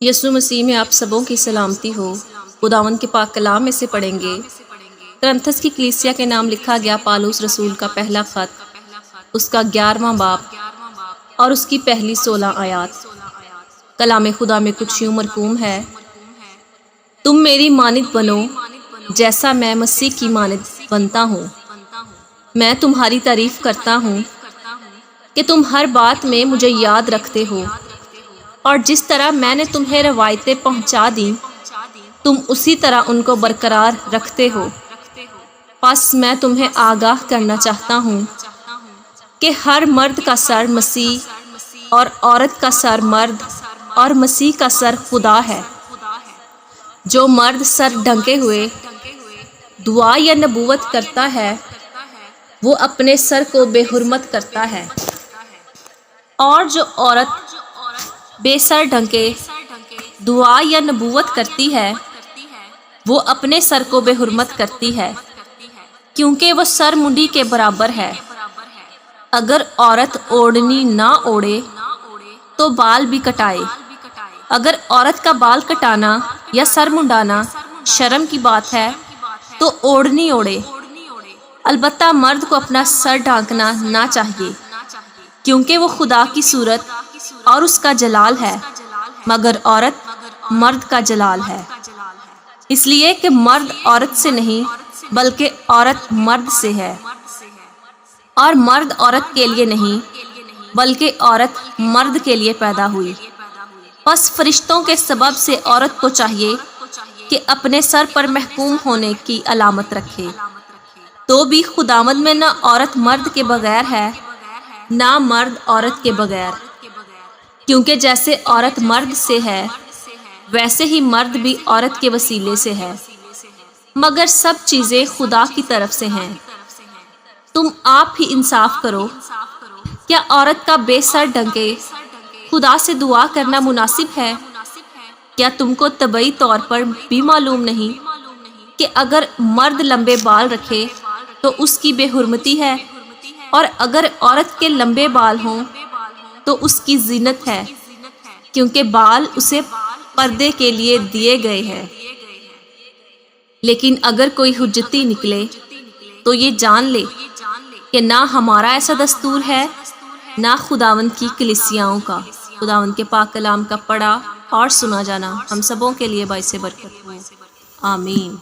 یسوع مسیح میں آپ سبوں کی سلامتی ہو۔ خداوند کے پاک کلام میں سے پڑھیں گے۔ کرنتھس کی کلیسیا کے نام لکھا گیا پالوس رسول کا پہلا خط، اس کا 11واں باب اور اس کی پہلی 16 آیات۔ کلام خدا میں کچھ یوں مرقوم ہے: تم میری مانند بنو جیسا میں مسیح کی مانند بنتا ہوں۔ میں تمہاری تعریف کرتا ہوں کہ تم ہر بات میں مجھے یاد رکھتے ہو، اور جس طرح میں نے تمہیں روایتیں پہنچا دیں تم اسی طرح ان کو برقرار رکھتے ہو۔ پس میں تمہیں آگاہ کرنا چاہتا ہوں کہ ہر مرد کا سر مسیح اور عورت کا سر مرد اور مسیح کا سر خدا ہے۔ جو مرد سر ڈھانکے ہوئے دعا یا نبوت کرتا ہے وہ اپنے سر کو بے حرمت کرتا ہے، اور جو عورت بے سر ڈھانکے دعا یا نبوت کرتی ہے وہ اپنے سر کو بے حرمت کرتی ہے، کیونکہ وہ سر منڈی کے برابر ہے۔ اگر عورت اوڑھنی نہ اوڑھے تو بال بھی کٹائے۔ اگر عورت کا بال کٹانا یا سر منڈانا شرم کی بات ہے تو اوڑھنی اوڑھے۔ البتہ مرد کو اپنا سر ڈھانکنا نہ چاہیے، کیونکہ وہ خدا کی صورت اور اس کا جلال ہے، مگر عورت مرد کا جلال ہے۔ اس لیے کہ مرد عورت سے نہیں بلکہ عورت مرد سے ہے، اور مرد عورت کے لیے نہیں بلکہ عورت مرد کے لیے پیدا ہوئی۔ پس فرشتوں کے سبب سے عورت کو چاہیے کہ اپنے سر پر محکوم ہونے کی علامت رکھے، تو بھی خداوند میں نہ عورت مرد کے بغیر ہے نہ مرد عورت کے بغیر، کیونکہ جیسے عورت مرد سے ہے ویسے ہی مرد بھی عورت کے وسیلے سے ہے، مگر سب چیزیں خدا کی طرف سے ہیں۔ تم آپ ہی انصاف کرو۔ کیا عورت کا بے سر ڈھانکے خدا سے دعا کرنا مناسب ہے؟ کیا تم کو طبعی طور پر بھی معلوم نہیں کہ اگر مرد لمبے بال رکھے تو اس کی بے حرمتی ہے، اور اگر عورت کے لمبے بال ہوں تو اس کی زینت ہے، کیونکہ بال اسے پردے کے لیے دیے گئے ہیں۔ لیکن اگر کوئی حجتی نکلے تو یہ جان لے کہ نہ ہمارا ایسا دستور ہے نہ خداوند کی کلیسیاؤں کا۔ خداوند کے پاک کلام کا پڑھا اور سنا جانا ہم سبوں کے لیے باعث برکت ہو۔ آمین۔